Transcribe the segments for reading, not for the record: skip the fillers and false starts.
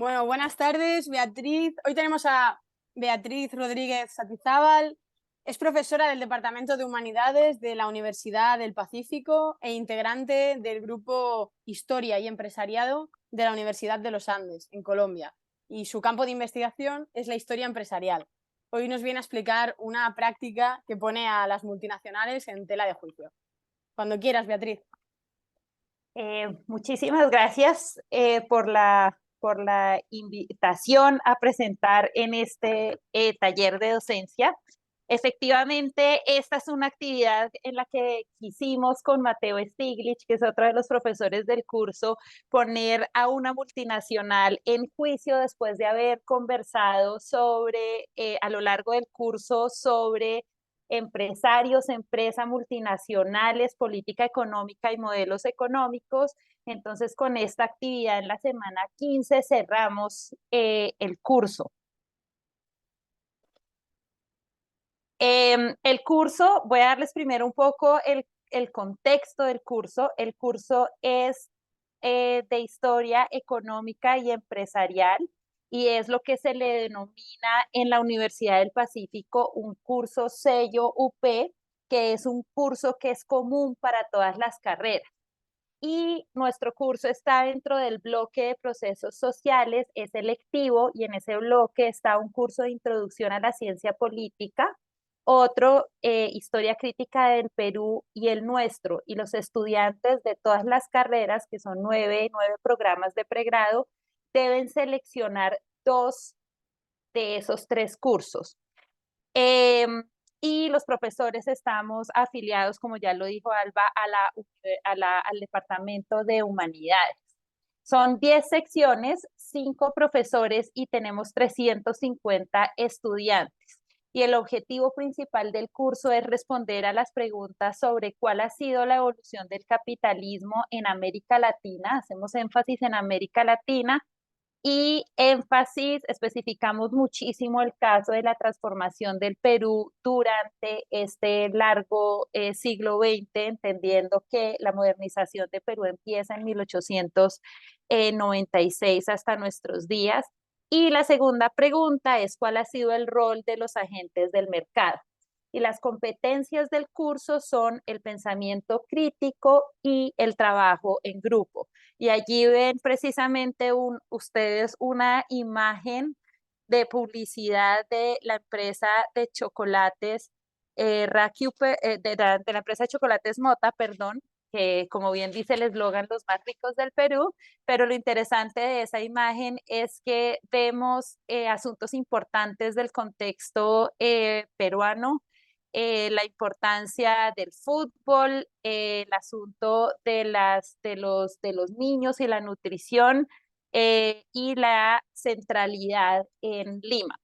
Bueno, buenas tardes, Beatriz. Hoy tenemos a Beatriz Rodríguez Satizábal. Es profesora del Departamento de Humanidades de la Universidad del Pacífico e integrante del grupo Historia y Empresariado de la Universidad de los Andes, en Colombia. Y su campo de investigación es la historia empresarial. Hoy nos viene a explicar una práctica que pone a las multinacionales en tela de juicio. Cuando quieras, Beatriz. Muchísimas gracias por la invitación a presentar en este taller de docencia. Efectivamente, esta es una actividad en la que quisimos con Mateo Stiglitz, que es otro de los profesores del curso, poner a una multinacional en juicio después de haber conversado a lo largo del curso sobre empresarios, empresas multinacionales, política económica y modelos económicos. Entonces, con esta actividad en la semana 15 cerramos el curso. El curso, voy a darles primero un poco el contexto del curso. El curso es de historia económica y empresarial y es lo que se le denomina en la Universidad del Pacífico un curso sello UP, que es un curso que es común para todas las carreras. Y nuestro curso está dentro del bloque de procesos sociales, es selectivo y en ese bloque está un curso de introducción a la ciencia política, otro historia crítica del Perú y el nuestro. Y los estudiantes de todas las carreras, que son nueve programas de pregrado, deben seleccionar dos de esos tres cursos. Y los profesores estamos afiliados, como ya lo dijo Alba, al Departamento de Humanidades. Son 10 secciones, 5 profesores y tenemos 350 estudiantes. Y el objetivo principal del curso es responder a las preguntas sobre cuál ha sido la evolución del capitalismo en América Latina. Hacemos énfasis en América Latina y especificamos muchísimo el caso de la transformación del Perú durante este largo siglo XX, entendiendo que la modernización de Perú empieza en 1896 hasta nuestros días. Y la segunda pregunta es cuál ha sido el rol de los agentes del mercado. Y las competencias del curso son el pensamiento crítico y el trabajo en grupo. Y allí ven precisamente ustedes una imagen de publicidad de la empresa de chocolates, de la empresa de chocolates Mota, perdón, que como bien dice el eslogan, los más ricos del Perú, pero lo interesante de esa imagen es que vemos asuntos importantes del contexto peruano, la importancia del fútbol, el asunto de los niños y la nutrición y la centralidad en Lima.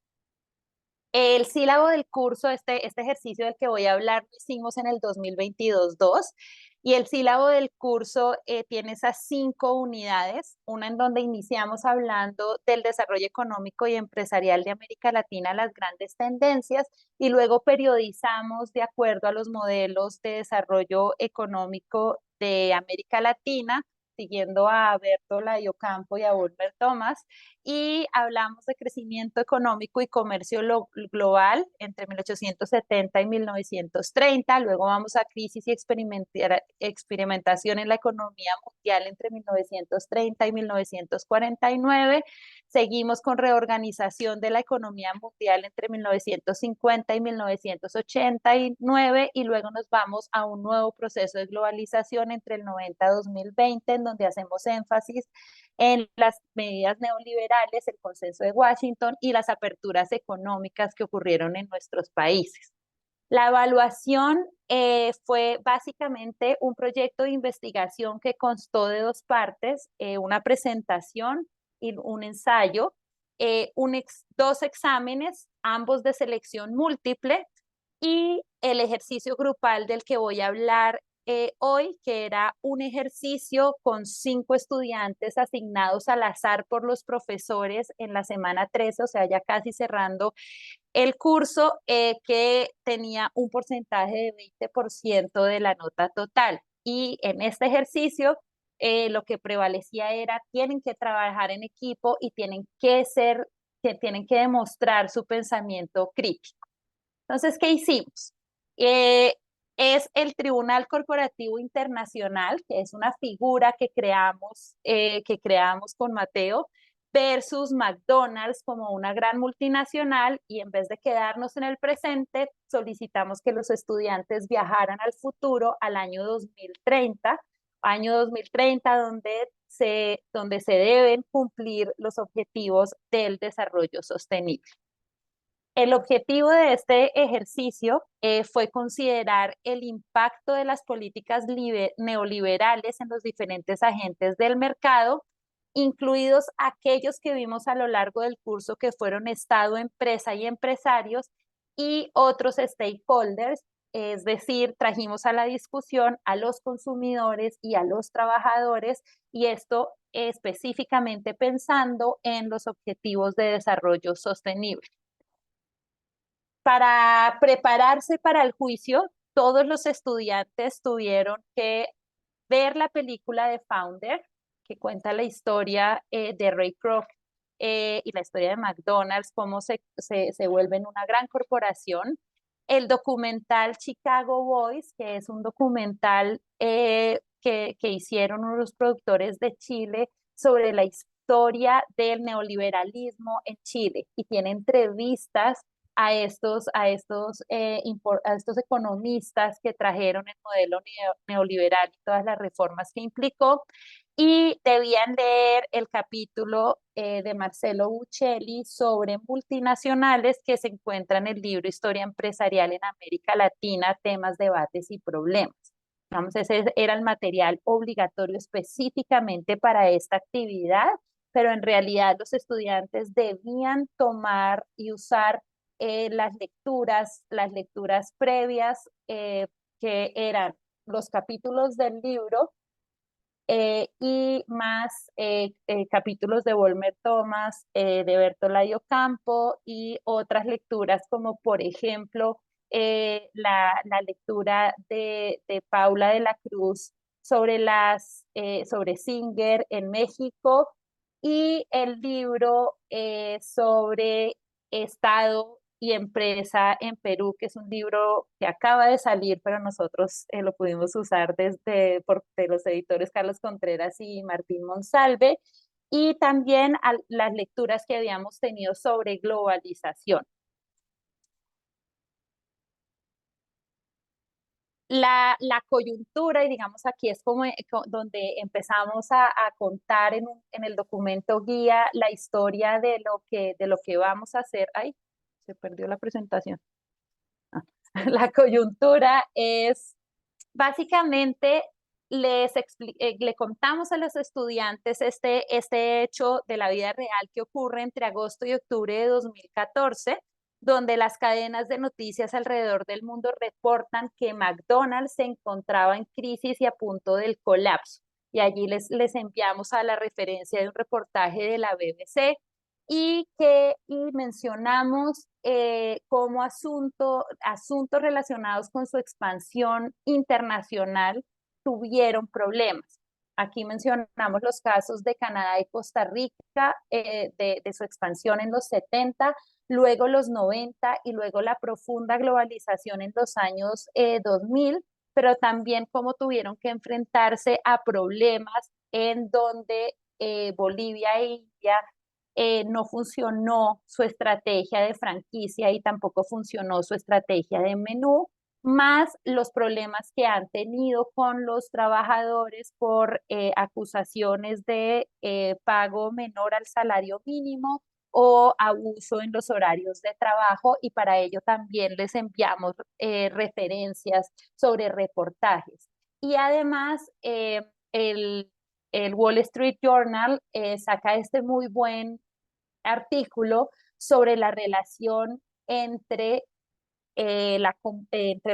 El sílabo del curso, este ejercicio del que voy a hablar, lo hicimos en el 2022-2 y el sílabo del curso tiene esas 5 unidades, una en donde iniciamos hablando del desarrollo económico y empresarial de América Latina, las grandes tendencias, y luego periodizamos de acuerdo a los modelos de desarrollo económico de América Latina, siguiendo a Berto Ocampo y a Wolmer Thomas, y hablamos de crecimiento económico y comercio global entre 1870 y 1930, luego vamos a crisis y experimentación en la economía mundial entre 1930 y 1949, seguimos con reorganización de la economía mundial entre 1950 y 1989 y luego nos vamos a un nuevo proceso de globalización entre el 90 y 2020 en donde hacemos énfasis en las medidas neoliberales, el consenso de Washington y las aperturas económicas que ocurrieron en nuestros países. La evaluación fue básicamente un proyecto de investigación que constó de dos partes, una presentación y un ensayo, dos exámenes, ambos de selección múltiple, y el ejercicio grupal del que voy a hablar hoy, que era un ejercicio con 5 estudiantes asignados al azar por los profesores en la semana 13, o sea, ya casi cerrando el curso, que tenía un porcentaje de 20% de la nota total. Y en este ejercicio lo que prevalecía era tienen que trabajar en equipo y tienen que demostrar su pensamiento crítico. Entonces, ¿qué hicimos? Eh, es el Tribunal Corporativo Internacional, que es una figura que creamos con Mateo, versus McDonald's como una gran multinacional, y en vez de quedarnos en el presente, solicitamos que los estudiantes viajaran al futuro, al año 2030 donde se deben cumplir los objetivos del desarrollo sostenible. El objetivo de este ejercicio fue considerar el impacto de las políticas neoliberales en los diferentes agentes del mercado, incluidos aquellos que vimos a lo largo del curso que fueron Estado, empresa y empresarios y otros stakeholders, es decir, trajimos a la discusión a los consumidores y a los trabajadores, y esto específicamente pensando en los objetivos de desarrollo sostenible. Para prepararse para el juicio, todos los estudiantes tuvieron que ver la película de Founder, que cuenta la historia de Ray Kroc y la historia de McDonald's, cómo se vuelven una gran corporación. El documental Chicago Boys, que es un documental que hicieron unos productores de Chile sobre la historia del neoliberalismo en Chile, y tiene entrevistas a estos economistas que trajeron el modelo neoliberal y todas las reformas que implicó, y debían leer el capítulo de Marcelo Buccelli sobre multinacionales, que se encuentra en el libro Historia Empresarial en América Latina, temas, debates y problemas. Vamos, ese era el material obligatorio específicamente para esta actividad, pero en realidad los estudiantes debían tomar y usar las lecturas previas, que eran los capítulos del libro y más capítulos de Volmer Thomas, de Bertoladio Campo, y otras lecturas como por ejemplo la lectura de Paula de la Cruz sobre Singer en México, y el libro sobre Estado y Empresa en Perú, que es un libro que acaba de salir, pero nosotros lo pudimos usar de los editores Carlos Contreras y Martín Monsalve, y también las lecturas que habíamos tenido sobre globalización. La coyuntura, y digamos aquí es como donde empezamos a contar en el documento guía la historia de lo que vamos a hacer. Ay, se perdió la presentación. La coyuntura es básicamente le contamos a los estudiantes este hecho de la vida real que ocurre entre agosto y octubre de 2014, donde las cadenas de noticias alrededor del mundo reportan que McDonald's se encontraba en crisis y a punto del colapso. Y allí les enviamos a la referencia de un reportaje de la BBC, y mencionamos como asuntos relacionados con su expansión internacional tuvieron problemas. Aquí mencionamos los casos de Canadá y Costa Rica, de su expansión en los 70, luego los 90 y luego la profunda globalización en los años 2000, pero también cómo tuvieron que enfrentarse a problemas en donde Bolivia e India no funcionó su estrategia de franquicia y tampoco funcionó su estrategia de menú, más los problemas que han tenido con los trabajadores por acusaciones de pago menor al salario mínimo o abuso en los horarios de trabajo, y para ello también les enviamos referencias sobre reportajes. Y además el Wall Street Journal saca este muy buen artículo sobre la relación entre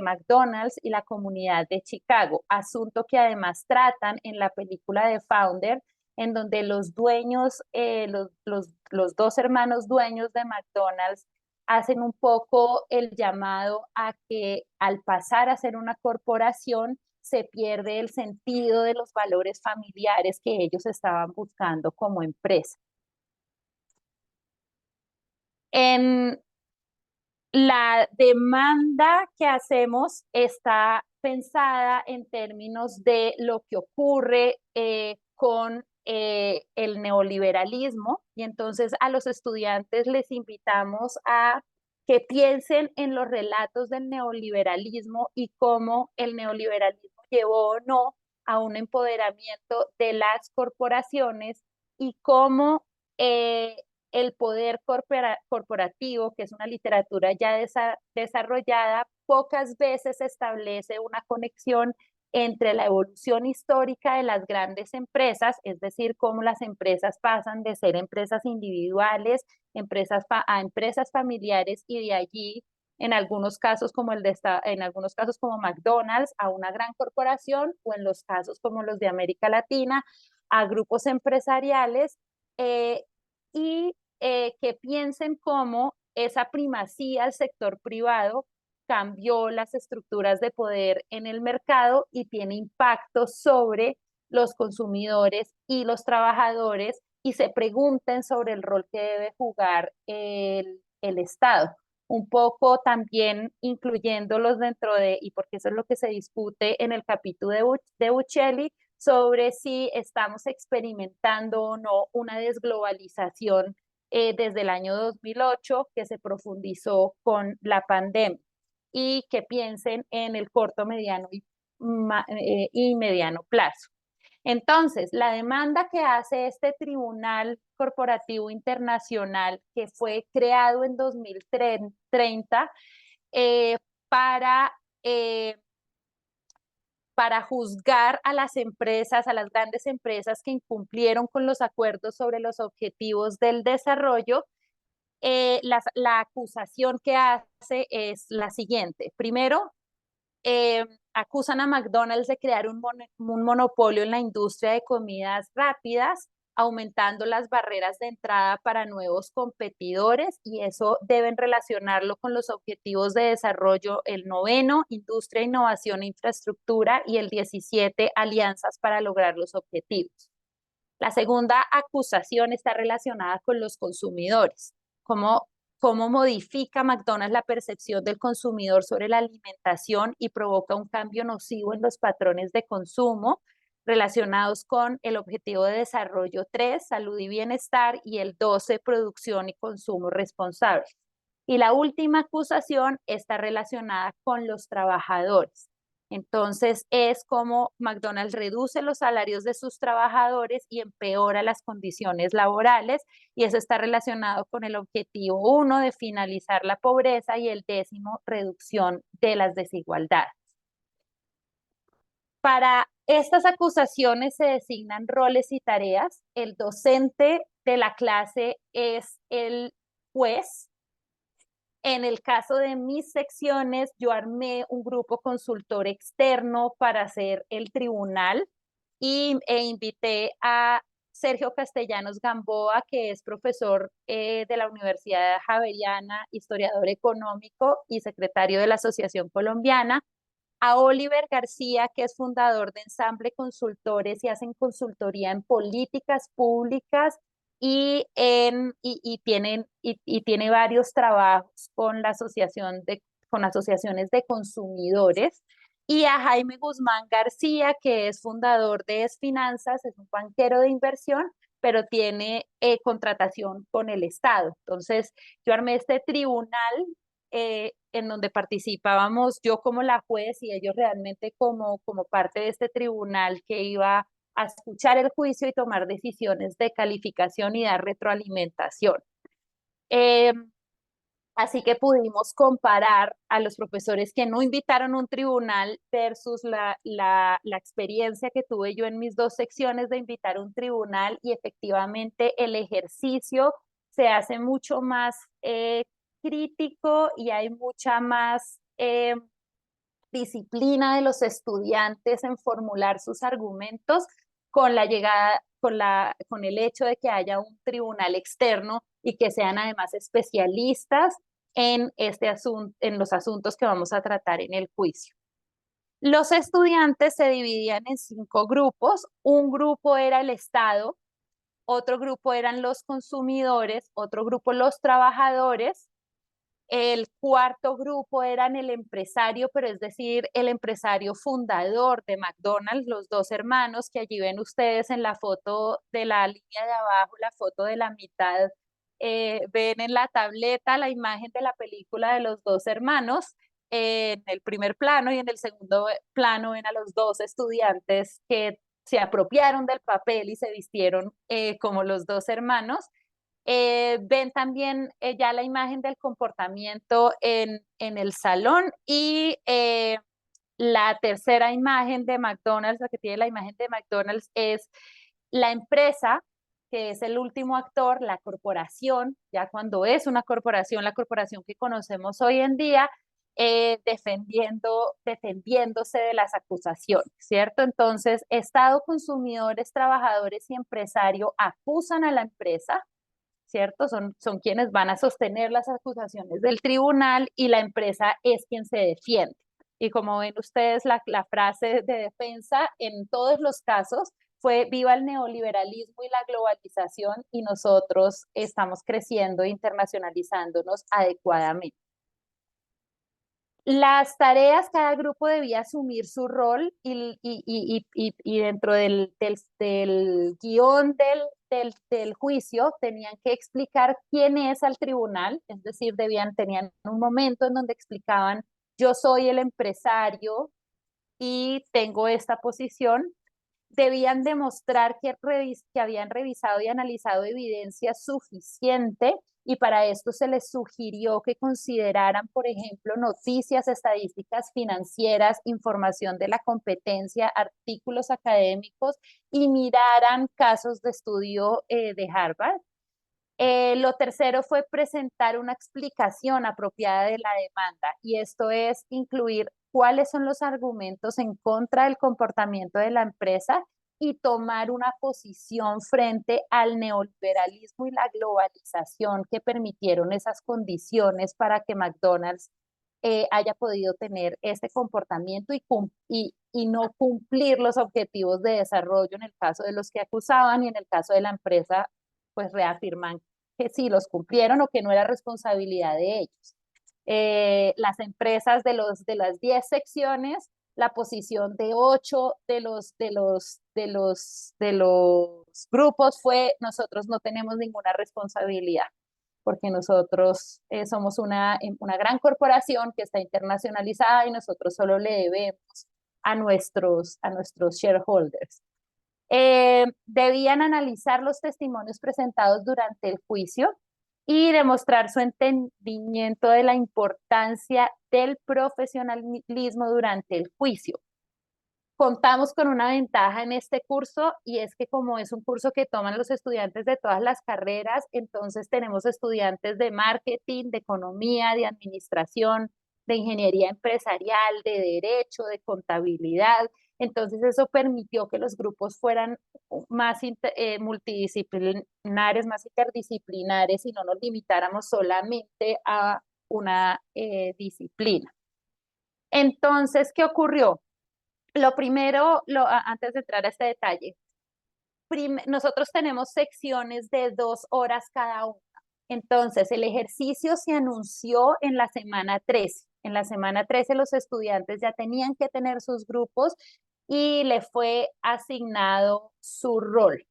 McDonald's y la comunidad de Chicago, asunto que además tratan en la película de Founder, en donde los dueños, los dos hermanos dueños de McDonald's hacen un poco el llamado a que al pasar a ser una corporación se pierde el sentido de los valores familiares que ellos estaban buscando como empresa. En la demanda que hacemos está pensada en términos de lo que ocurre con el neoliberalismo, y entonces a los estudiantes les invitamos a que piensen en los relatos del neoliberalismo y cómo el neoliberalismo llevó o no a un empoderamiento de las corporaciones, y cómo el poder corporativo, que es una literatura ya desarrollada, pocas veces establece una conexión entre la evolución histórica de las grandes empresas, es decir, cómo las empresas pasan de ser empresas individuales, a empresas familiares, y de allí, en algunos casos en algunos casos como McDonald's, a una gran corporación, o en los casos como los de América Latina, a grupos empresariales, y que piensen cómo esa primacía al sector privado cambió las estructuras de poder en el mercado y tiene impacto sobre los consumidores y los trabajadores, y se pregunten sobre el rol que debe jugar el Estado. Un poco también incluyéndolos dentro de, y porque eso es lo que se discute en el capítulo de Buccelli, sobre si estamos experimentando o no una desglobalización desde el año 2008, que se profundizó con la pandemia, y que piensen en el corto, mediano y mediano plazo. Entonces, la demanda que hace este Tribunal Corporativo Internacional, que fue creado en 2030 eh, para, eh, para juzgar a las empresas, a las grandes empresas que incumplieron con los acuerdos sobre los objetivos del desarrollo, la acusación que hace es la siguiente. Primero, acusan a McDonald's de crear un monopolio en la industria de comidas rápidas, aumentando las barreras de entrada para nuevos competidores, y eso deben relacionarlo con los objetivos de desarrollo, el 9, industria, innovación e infraestructura, y el 17, alianzas para lograr los objetivos. La segunda acusación está relacionada con los consumidores. ¿Cómo modifica McDonald's la percepción del consumidor sobre la alimentación y provoca un cambio nocivo en los patrones de consumo relacionados con el objetivo de desarrollo 3, salud y bienestar, y el 12, producción y consumo responsable? Y la última acusación está relacionada con los trabajadores. Entonces es como McDonald's reduce los salarios de sus trabajadores y empeora las condiciones laborales, y eso está relacionado con el objetivo 1 de finalizar la pobreza y el 10, reducción de las desigualdades. Para estas acusaciones se designan roles y tareas. El docente de la clase es el juez. En el caso de mis secciones, yo armé un grupo consultor externo para hacer el tribunal, e invité a Sergio Castellanos Gamboa, que es profesor de la Universidad Javeriana, historiador económico y secretario de la Asociación Colombiana, a Oliver García, que es fundador de Ensamble Consultores y hacen consultoría en políticas públicas, tiene varios trabajos con con asociaciones de consumidores, y a Jaime Guzmán García, que es fundador de Finanzas, es un banquero de inversión, pero tiene contratación con el Estado. Entonces, yo armé este tribunal en donde participábamos yo como la juez y ellos realmente como parte de este tribunal que iba a escuchar el juicio y tomar decisiones de calificación y dar retroalimentación. Eh, Así que pudimos comparar a los profesores que no invitaron un tribunal versus la experiencia que tuve yo en mis 2 secciones de invitar un tribunal, y efectivamente el ejercicio se hace mucho más crítico y hay mucha más disciplina de los estudiantes en formular sus argumentos con la llegada, con el hecho de que haya un tribunal externo y que sean además especialistas en los asuntos que vamos a tratar en el juicio. Los estudiantes se dividían en 5 grupos. Un grupo era el Estado, otro grupo eran los consumidores, otro grupo los trabajadores, el cuarto grupo eran el empresario, pero es decir, el empresario fundador de McDonald's, los 2 hermanos que allí ven ustedes en la foto de la línea de abajo, la foto de la mitad, ven en la tableta la imagen de la película de los 2 hermanos. En el primer plano y en el segundo plano ven a los 2 estudiantes que se apropiaron del papel y se vistieron como los 2 hermanos. Ven también ya la imagen del comportamiento en el salón y la tercera imagen de McDonald's, la que tiene la imagen de McDonald's, es la empresa, que es el último actor, la corporación, ya cuando es una corporación, la corporación que conocemos hoy en día, defendiéndose de las acusaciones, ¿cierto? Entonces, Estado, consumidores, trabajadores y empresario acusan a la empresa, ¿cierto? Son quienes van a sostener las acusaciones del tribunal y la empresa es quien se defiende. Y como ven ustedes, la frase de defensa en todos los casos fue viva el neoliberalismo y la globalización y nosotros estamos creciendo e internacionalizándonos adecuadamente. Las tareas, cada grupo debía asumir su rol y dentro del guión del juicio tenían que explicar quién es al tribunal, es decir, tenían un momento en donde explicaban, yo soy el empresario y tengo esta posición. Debían demostrar que habían revisado y analizado evidencia suficiente y para esto se les sugirió que consideraran, por ejemplo, noticias, estadísticas financieras, información de la competencia, artículos académicos y miraran casos de estudio de Harvard. Lo tercero fue presentar una explicación apropiada de la demanda y esto es incluir cuáles son los argumentos en contra del comportamiento de la empresa y tomar una posición frente al neoliberalismo y la globalización que permitieron esas condiciones para que McDonald's haya podido tener este comportamiento y no cumplir los objetivos de desarrollo en el caso de los que acusaban y en el caso de la empresa, pues reafirman que sí los cumplieron o que no era responsabilidad de ellos. Las empresas de las 10 secciones, la posición de 8 de los grupos fue nosotros no tenemos ninguna responsabilidad porque nosotros somos una gran corporación que está internacionalizada y nosotros solo le debemos a nuestros shareholders. Debían analizar los testimonios presentados durante el juicio y demostrar su entendimiento de la importancia del profesionalismo durante el juicio. Contamos con una ventaja en este curso y es que como es un curso que toman los estudiantes de todas las carreras, entonces tenemos estudiantes de marketing, de economía, de administración, de ingeniería empresarial, de derecho, de contabilidad. Entonces eso permitió que los grupos fueran más multidisciplinares, más interdisciplinares y no nos limitáramos solamente a una disciplina. Entonces, ¿qué ocurrió? Lo primero, antes de entrar a este detalle, nosotros tenemos secciones de 2 horas cada una. Entonces, el ejercicio se anunció en la semana 13. En la semana 13 los estudiantes ya tenían que tener sus grupos y le fue asignado su rol.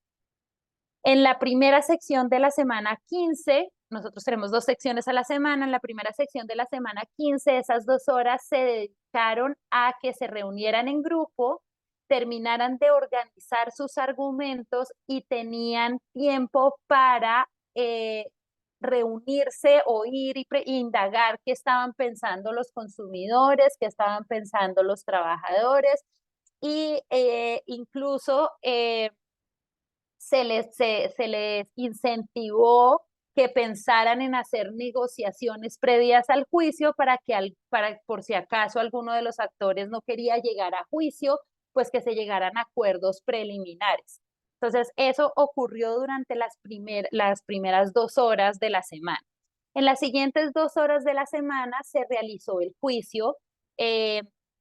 En la primera sección de la semana 15, nosotros tenemos 2 secciones a la semana, en la primera sección de la semana 15, esas 2 horas se dedicaron a que se reunieran en grupo, terminaran de organizar sus argumentos y tenían tiempo para reunirse, oír y indagar qué estaban pensando los consumidores, qué estaban pensando los trabajadores y incluso se les incentivó que pensaran en hacer negociaciones previas al juicio para por si acaso alguno de los actores no quería llegar a juicio, pues que se llegaran a acuerdos preliminares. Entonces, eso ocurrió durante las primeras 2 horas de la semana. En las siguientes 2 horas de la semana se realizó el juicio.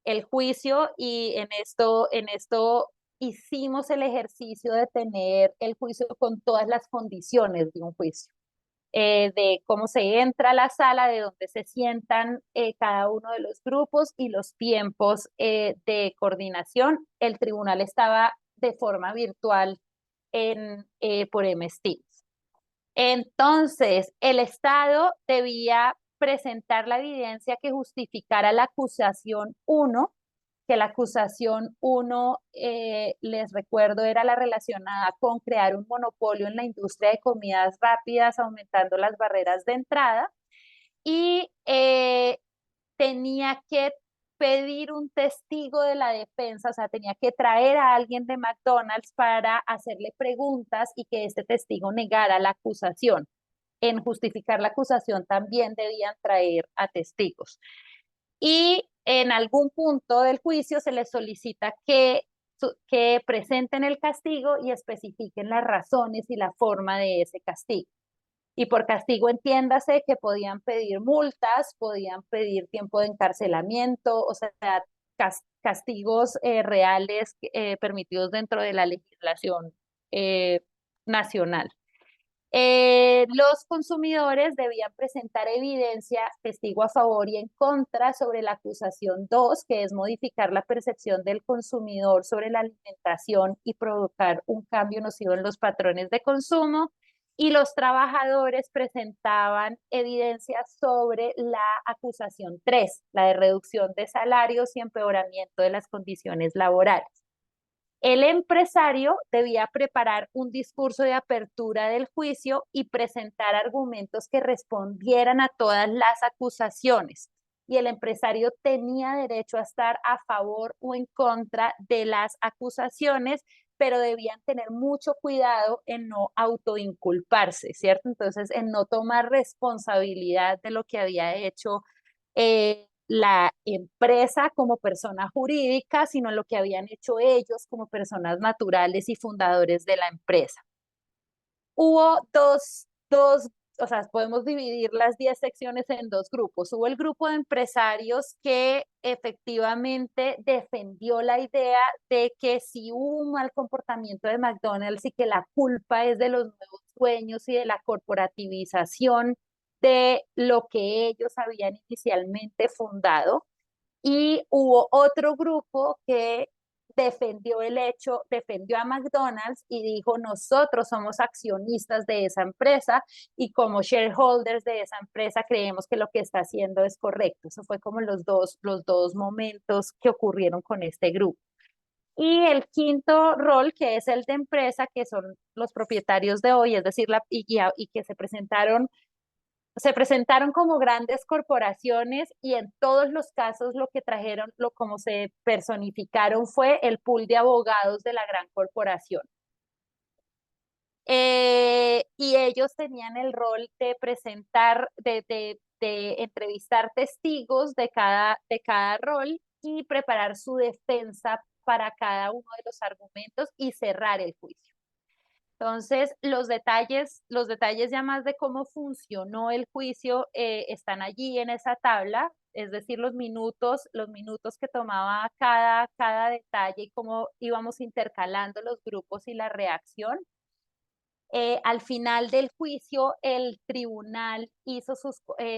el juicio y en esto hicimos el ejercicio de tener el juicio con todas las condiciones de un juicio, de cómo se entra a la sala, de dónde se sientan cada uno de los grupos y los tiempos de coordinación. El tribunal estaba de forma virtual por MS Teams. Entonces, el Estado debía presentar la evidencia que justificara la acusación 1, que la acusación 1, les recuerdo, era la relacionada con crear un monopolio en la industria de comidas rápidas, aumentando las barreras de entrada, y tenía que pedir un testigo de la defensa, o sea, tenía que traer a alguien de McDonald's para hacerle preguntas y que este testigo negara la acusación. En justificar la acusación también debían traer a testigos. Y en algún punto del juicio se les solicita que presenten el castigo y especifiquen las razones y la forma de ese castigo. Y por castigo entiéndase que podían pedir multas, podían pedir tiempo de encarcelamiento, o sea, castigos reales permitidos dentro de la legislación nacional. Los consumidores debían presentar evidencia, testigo a favor y en contra sobre la acusación 2, que es modificar la percepción del consumidor sobre la alimentación y provocar un cambio nocivo en los patrones de consumo. Y los trabajadores presentaban evidencia sobre la acusación 3, la de reducción de salarios y empeoramiento de las condiciones laborales. El empresario debía preparar un discurso de apertura del juicio y presentar argumentos que respondieran a todas las acusaciones. Y el empresario tenía derecho a estar a favor o en contra de las acusaciones, pero debían tener mucho cuidado en no autoinculparse, ¿cierto? Entonces, en no tomar responsabilidad de lo que había hecho la empresa como persona jurídica, sino en lo que habían hecho ellos como personas naturales y fundadores de la empresa. Hubo o sea, podemos dividir las 10 secciones en dos grupos. Hubo el grupo de empresarios que efectivamente defendió la idea de que si hubo un mal comportamiento de McDonald's y que la culpa es de los nuevos dueños y de la corporativización de lo que ellos habían inicialmente fundado. Y hubo otro grupo que defendió a McDonald's y dijo, nosotros somos accionistas de esa empresa y como shareholders de esa empresa creemos que lo que está haciendo es correcto. Eso fue como los dos momentos que ocurrieron con este grupo. Y el quinto rol, que es el de empresa, que son los propietarios de hoy, es decir, y que se presentaron como grandes corporaciones y en todos los casos lo que trajeron, como se personificaron fue el pool de abogados de la gran corporación. Y ellos tenían el rol de presentar, de entrevistar testigos de cada rol y preparar su defensa para cada uno de los argumentos y cerrar el juicio. Entonces, los detalles ya más de cómo funcionó el juicio están allí en esa tabla, es decir, los minutos que tomaba cada detalle y cómo íbamos intercalando los grupos y la reacción. Al final del juicio, el tribunal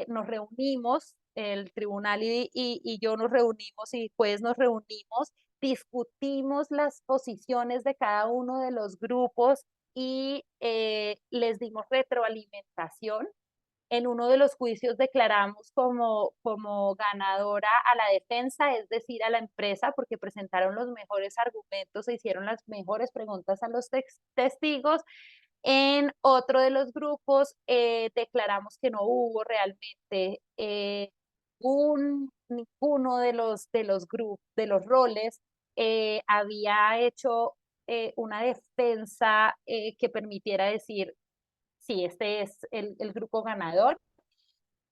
nos reunimos, el tribunal y yo nos reunimos y después nos reunimos, discutimos las posiciones de cada uno de los grupos y les dimos retroalimentación. En uno de los juicios declaramos como ganadora a la defensa, es decir, a la empresa, porque presentaron los mejores argumentos, se hicieron las mejores preguntas a los testigos. En otro de los grupos declaramos que no hubo realmente ninguno de los roles había hecho una defensa que permitiera decir, sí, este es el grupo ganador,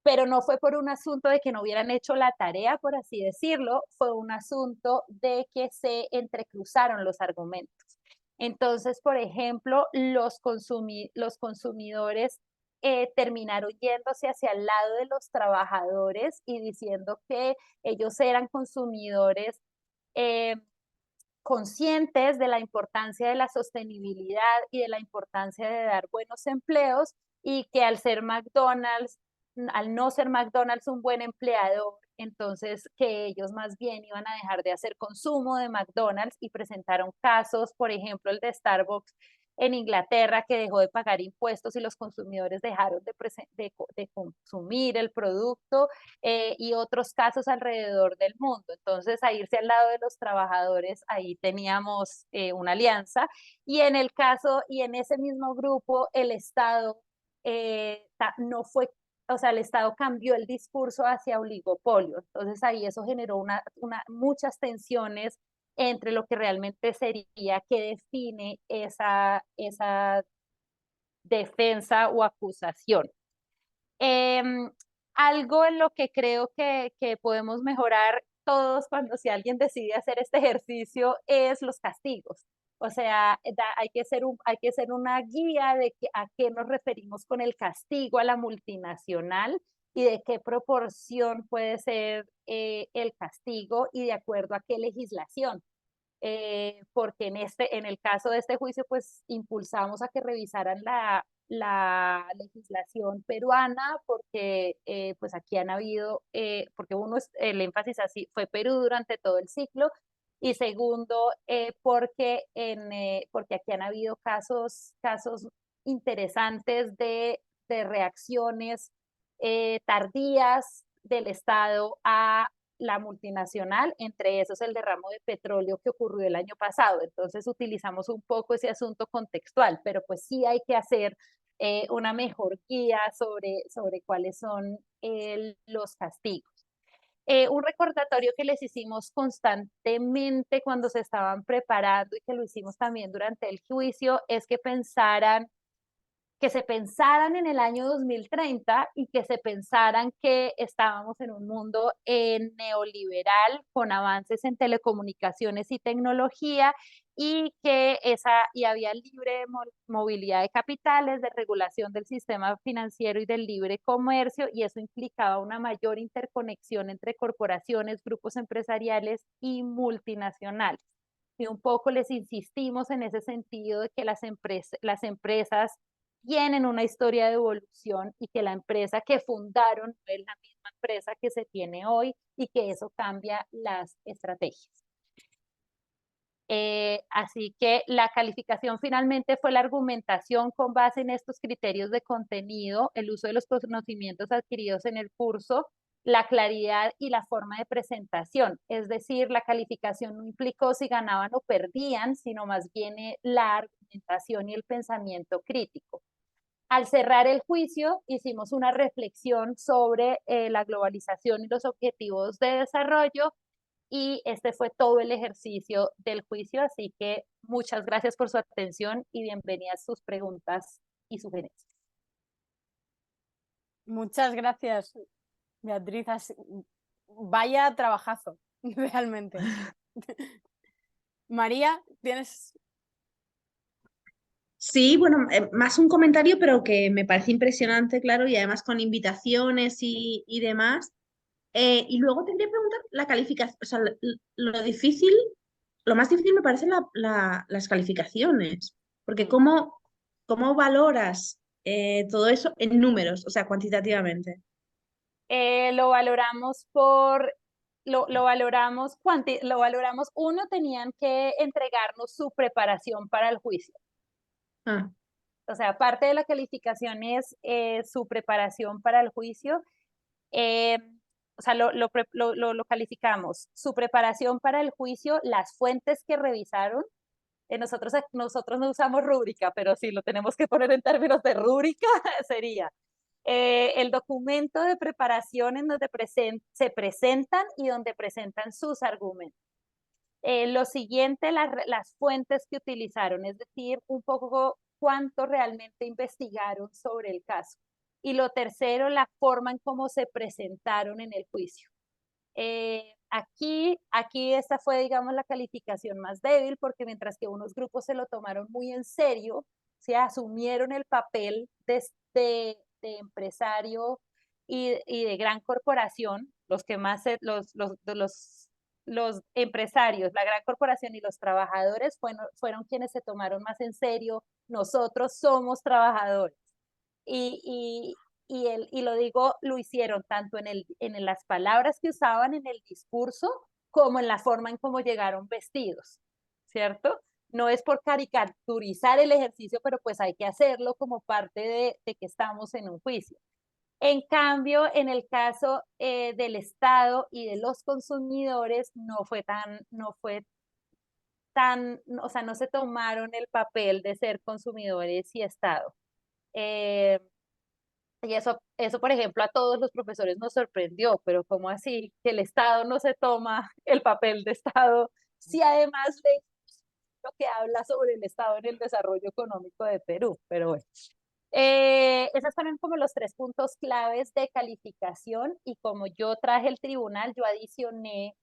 pero no fue por un asunto de que no hubieran hecho la tarea, por así decirlo, fue un asunto de que se entrecruzaron los argumentos. Entonces, por ejemplo, los consumidores terminaron yéndose hacia el lado de los trabajadores y diciendo que ellos eran consumidores eh, conscientes de la importancia de la sostenibilidad y de la importancia de dar buenos empleos, y que al ser McDonald's, al no ser McDonald's un buen empleador, entonces que ellos más bien iban a dejar de hacer consumo de McDonald's, y presentaron casos, por ejemplo, el de Starbucks en Inglaterra, que dejó de pagar impuestos y los consumidores dejaron de consumir el producto, y otros casos alrededor del mundo. Entonces, a irse al lado de los trabajadores, ahí teníamos una alianza. Y en el caso, y en ese mismo grupo, el Estado no fue, o sea, el Estado cambió el discurso hacia oligopolio. Entonces, ahí eso generó muchas tensiones entre lo que realmente sería, que define esa defensa o acusación. Eh, Algo en lo que creo que podemos mejorar todos cuando si alguien decide hacer este ejercicio es los castigos. O sea, hay que ser una guía de a qué nos referimos con el castigo a la multinacional, y de qué proporción puede ser el castigo y de acuerdo a qué legislación. Porque en el caso de este juicio, pues impulsamos a que revisaran la legislación peruana, porque pues aquí han habido, porque uno, el énfasis así fue Perú durante todo el ciclo, y segundo, porque aquí han habido casos interesantes de reacciones tardías del Estado a la multinacional, entre esos el derramo de petróleo que ocurrió el año pasado. Entonces utilizamos un poco ese asunto contextual, pero pues sí hay que hacer una mejor guía sobre cuáles son los castigos. Un recordatorio que les hicimos constantemente cuando se estaban preparando, y que lo hicimos también durante el juicio, es que se pensaran en el año 2030, y que se pensaran que estábamos en un mundo neoliberal con avances en telecomunicaciones y tecnología, y había libre movilidad de capitales, de regulación del sistema financiero y del libre comercio, y eso implicaba una mayor interconexión entre corporaciones, grupos empresariales y multinacionales. Y un poco les insistimos en ese sentido, de que las empresas tienen una historia de evolución, y que la empresa que fundaron no es la misma empresa que se tiene hoy, y que eso cambia las estrategias. Así que la calificación finalmente fue la argumentación con base en estos criterios de contenido, el uso de los conocimientos adquiridos en el curso, la claridad y la forma de presentación. Es decir, la calificación no implicó si ganaban o perdían, sino más bien la argumentación y el pensamiento crítico. Al cerrar el juicio, hicimos una reflexión sobre la globalización y los objetivos de desarrollo, y este fue todo el ejercicio del juicio. Así que muchas gracias por su atención y bienvenidas sus preguntas y sugerencias. Muchas gracias, Beatriz. Vaya trabajazo, realmente. María, ¿tienes? Sí, bueno, más un comentario, pero que me parece impresionante, claro, y además con invitaciones y demás. Y luego te quería preguntar la calificación, o sea, lo difícil, lo más difícil me parecen las calificaciones, porque ¿cómo valoras todo eso en números, o sea, cuantitativamente? Lo valoramos lo valoramos, uno, tenían que entregarnos su preparación para el juicio. Ah, O sea, parte de la calificación es su preparación para el juicio. Eh, o sea, lo calificamos. Su preparación para el juicio, las fuentes que revisaron. Nosotros no usamos rúbrica, pero si lo tenemos que poner en términos de rúbrica, sería el documento de preparación en donde se presentan y donde presentan sus argumentos. Lo siguiente, las fuentes que utilizaron, es decir, un poco cuánto realmente investigaron sobre el caso. Y lo tercero, la forma en cómo se presentaron en el juicio. Aquí esta fue, digamos, la calificación más débil, porque mientras que unos grupos se lo tomaron muy en serio, se asumieron el papel de empresario y de gran corporación, los que más, los empresarios, la gran corporación y los trabajadores fueron quienes se tomaron más en serio. Nosotros somos trabajadores. Y, y lo digo, lo hicieron tanto en las palabras que usaban en el discurso como en la forma en cómo llegaron vestidos, ¿cierto? No es por caricaturizar el ejercicio, pero pues hay que hacerlo como parte de que estamos en un juicio. En cambio, en el caso del Estado y de los consumidores, no fue tan, o sea, no se tomaron el papel de ser consumidores y Estado. Eh, y eso, por ejemplo, a todos los profesores nos sorprendió, pero ¿cómo así que el Estado no se toma el papel de Estado si además de lo que habla sobre el Estado en el desarrollo económico de Perú? Pero bueno. Esos fueron como los 3 puntos claves de calificación, y como yo traje el tribunal, yo adicioné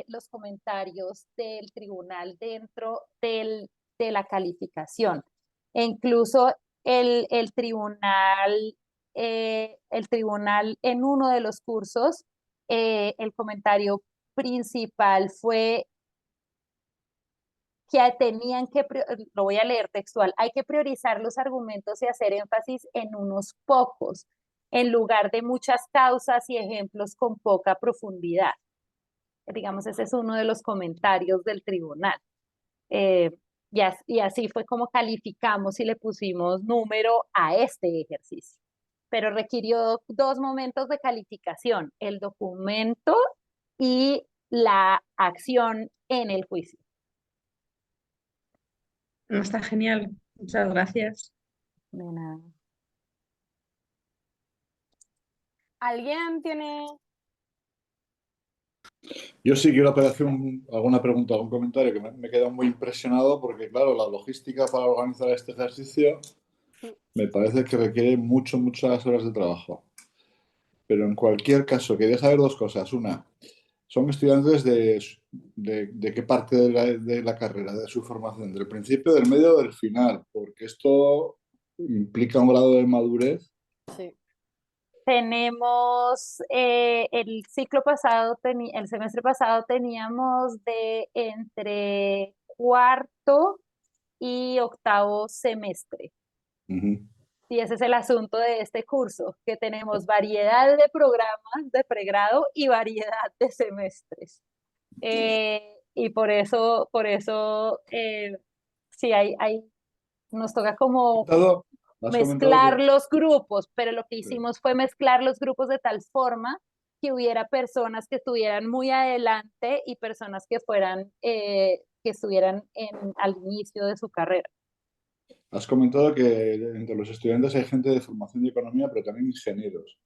los comentarios del tribunal dentro de la calificación. E incluso el tribunal, el tribunal en uno de los cursos, el comentario principal fue que tenían que, lo voy a leer textual, hay que priorizar los argumentos y hacer énfasis en unos pocos, en lugar de muchas causas y ejemplos con poca profundidad. Digamos, ese es uno de los comentarios del tribunal. Y así fue como calificamos y le pusimos número a este ejercicio. Pero requirió 2 momentos de calificación: el documento y la acción en el juicio. No, está genial. Muchas gracias. De nada. ¿Alguien tiene...? Yo sí quiero hacer alguna pregunta, algún comentario, que me he quedado muy impresionado porque, claro, la logística para organizar este ejercicio me parece que requiere muchas horas de trabajo. Pero en cualquier caso, quería saber 2 cosas. Una, ¿son estudiantes de qué parte de la carrera, de su formación? ¿Del principio, del medio o del final? Porque esto implica un grado de madurez. Sí. Tenemos el ciclo pasado, el semestre pasado teníamos de entre 4º y 8º semestre. Y ese es el asunto de este curso, que tenemos variedad de programas de pregrado y variedad de semestres. Y por eso sí, nos toca como Has mezclar comentado los grupos, pero lo que hicimos fue mezclar los grupos de tal forma que hubiera personas que estuvieran muy adelante y personas que estuvieran al inicio de su carrera. Has comentado que entre los estudiantes hay gente de formación de economía, pero también ingenieros.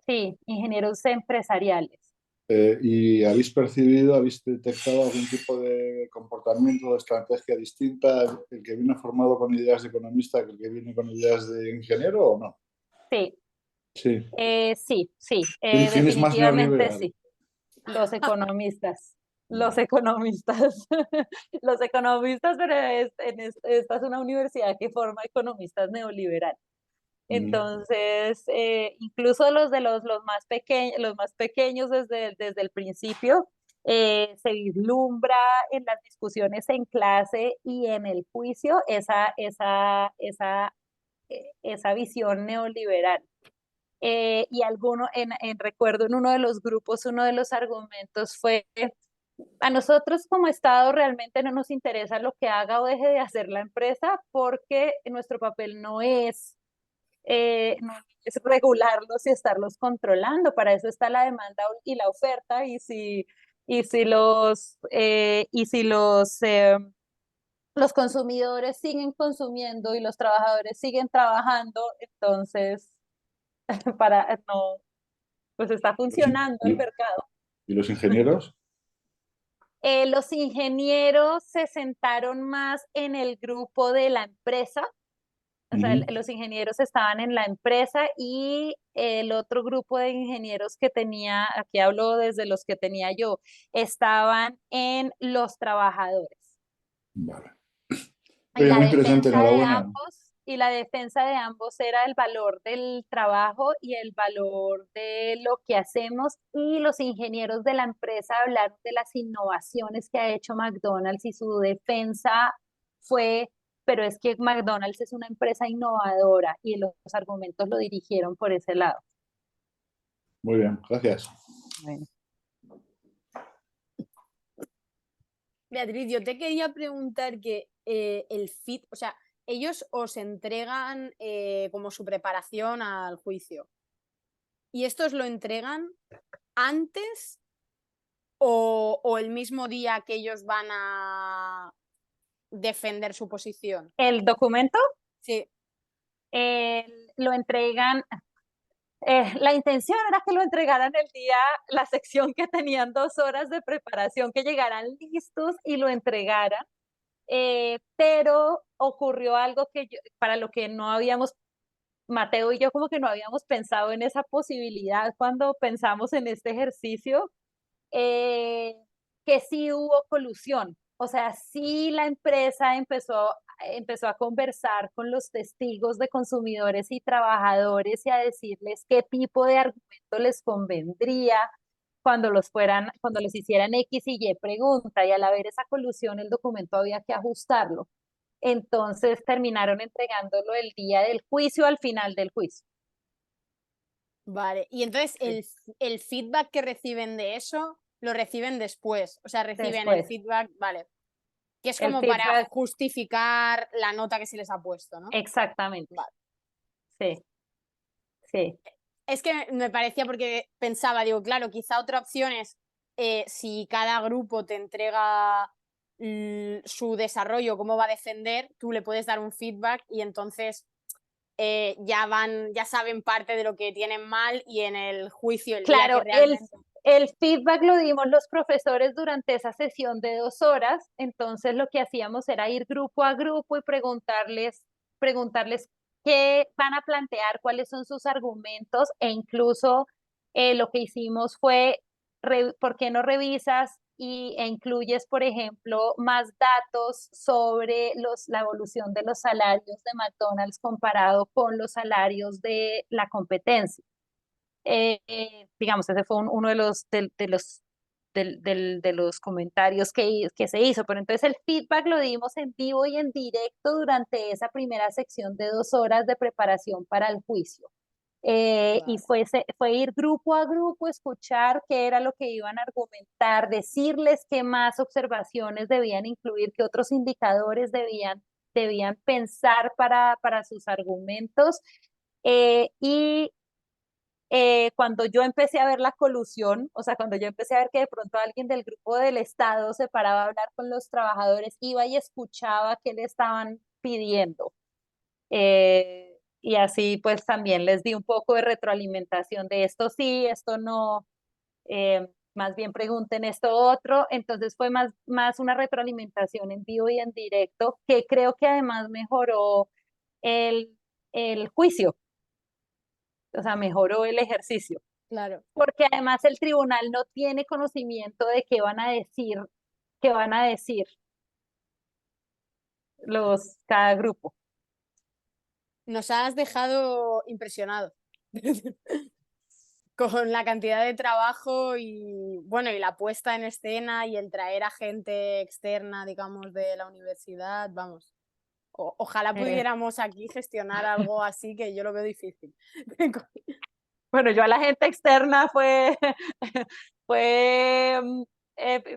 Sí, ingenieros empresariales. ¿Y habéis detectado algún tipo de comportamiento o estrategia distinta, el que viene formado con ideas de economista que el que viene con ideas de ingeniero o no? Sí, Sí. sí, ¿Quién es más definitivamente neoliberal? sí. Los economistas. Los economistas, los economistas, pero esta es una universidad que forma economistas neoliberales. Entonces, incluso los más pequeños desde el principio, se vislumbra en las discusiones en clase y en el juicio esa visión neoliberal. Y recuerdo en uno de los grupos, uno de los argumentos fue: a nosotros como Estado realmente no nos interesa lo que haga o deje de hacer la empresa, porque nuestro papel no es regularlos y estarlos controlando. Para eso está la demanda y la oferta, y si los consumidores siguen consumiendo y los trabajadores siguen trabajando, entonces pues está funcionando el mercado. ¿Y los ingenieros? Los ingenieros se sentaron más en el grupo de la empresa. O sea, los ingenieros estaban en la empresa, y el otro grupo de ingenieros que tenía, aquí hablo desde los que tenía yo, estaban en los trabajadores. Vale. Y Oye, la muy interesante, defensa de enhorabuena. ambos, y la defensa de ambos era el valor del trabajo y el valor de lo que hacemos, y los ingenieros de la empresa hablaron de las innovaciones que ha hecho McDonald's, y su defensa fue, pero es que McDonald's es una empresa innovadora, y los argumentos lo dirigieron por ese lado. Muy bien, gracias. Bueno. Beatriz, yo te quería preguntar que el FIT, o sea, ellos os entregan como su preparación al juicio. ¿Y estos lo entregan antes o el mismo día que ellos van a defender su posición? ¿El documento? Sí. Lo entregan, la intención era que lo entregaran el día, la sección que tenían 2 horas de preparación, que llegaran listos y lo entregaran, pero ocurrió algo que para lo que no habíamos, Mateo y yo como que no habíamos pensado en esa posibilidad cuando pensamos en este ejercicio, que sí hubo colusión. O sea, sí la empresa empezó a conversar con los testigos de consumidores y trabajadores y a decirles qué tipo de argumento les convendría cuando les hicieran X y Y pregunta, y al haber esa colusión el documento había que ajustarlo. Entonces terminaron entregándolo el día del juicio, al final del juicio. Vale, y entonces el feedback que reciben de eso lo reciben después, o sea, reciben el Después, feedback, vale, que es el como para feedback, justificar la nota que se les ha puesto, ¿no? exactamente. Vale. Sí, sí. Es que me parecía porque pensaba, digo, claro, quizá otra opción es si cada grupo te entrega su desarrollo, cómo va a defender, tú le puedes dar un feedback y entonces ya saben parte de lo que tienen mal y en el juicio, el día que Claro, realmente... el feedback lo dimos los profesores durante esa sesión de 2 horas, entonces lo que hacíamos era ir grupo a grupo y preguntarles qué van a plantear, cuáles son sus argumentos, e incluso lo que hicimos fue, ¿por qué no revisas e incluyes, por ejemplo, más datos sobre la evolución de los salarios de McDonald's comparado con los salarios de la competencia? Digamos, ese fue uno de los comentarios que se hizo, pero entonces el feedback lo dimos en vivo y en directo durante esa primera sección de 2 horas de preparación para el juicio. Y fue ir grupo a grupo, escuchar qué era lo que iban a argumentar, decirles qué más observaciones debían incluir, qué otros indicadores debían pensar para sus argumentos. Y cuando yo empecé a ver la colusión, o sea, cuando yo empecé a ver que de pronto alguien del grupo del Estado se paraba a hablar con los trabajadores, iba y escuchaba qué le estaban pidiendo. Y así pues también les di un poco de retroalimentación de esto sí, esto no, más bien pregunten esto otro. Entonces fue más una retroalimentación en vivo y en directo, que creo que además mejoró el, el juicio, o sea, mejoró el ejercicio. Claro. Porque además el tribunal no tiene conocimiento de qué van a decir cada grupo. Nos has dejado impresionados con la cantidad de trabajo y bueno, y la puesta en escena y el traer a gente externa, digamos, de la universidad, vamos. Ojalá pudiéramos aquí gestionar algo así, que yo lo veo difícil. Bueno, yo a la gente externa fue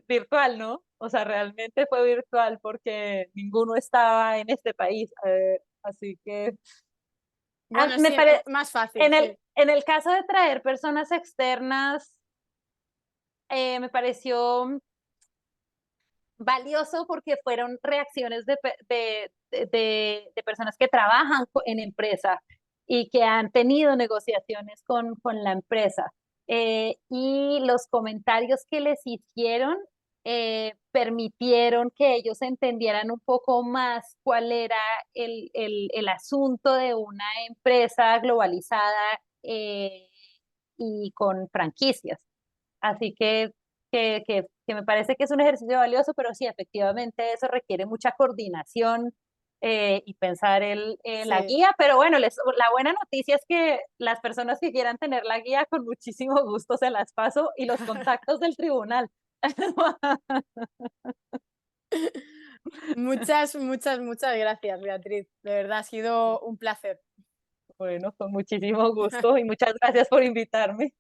virtual, ¿no? O sea, realmente fue virtual porque ninguno estaba en este país. Así que Bueno, me sí, parece, más fácil, sí. en el caso de traer personas externas, me pareció valioso porque fueron reacciones de personas que trabajan en empresa y que han tenido negociaciones con la empresa. Y los comentarios que les hicieron permitieron que ellos entendieran un poco más cuál era el asunto de una empresa globalizada, y con franquicias. Así que me parece que es un ejercicio valioso, pero sí, efectivamente eso requiere mucha coordinación y pensar la Sí. guía, pero bueno, la buena noticia es que las personas que quieran tener la guía con muchísimo gusto se las paso y los contactos del tribunal. Muchas, muchas, muchas gracias, Beatriz. De verdad, ha sido un placer. Bueno, con muchísimo gusto y muchas gracias por invitarme.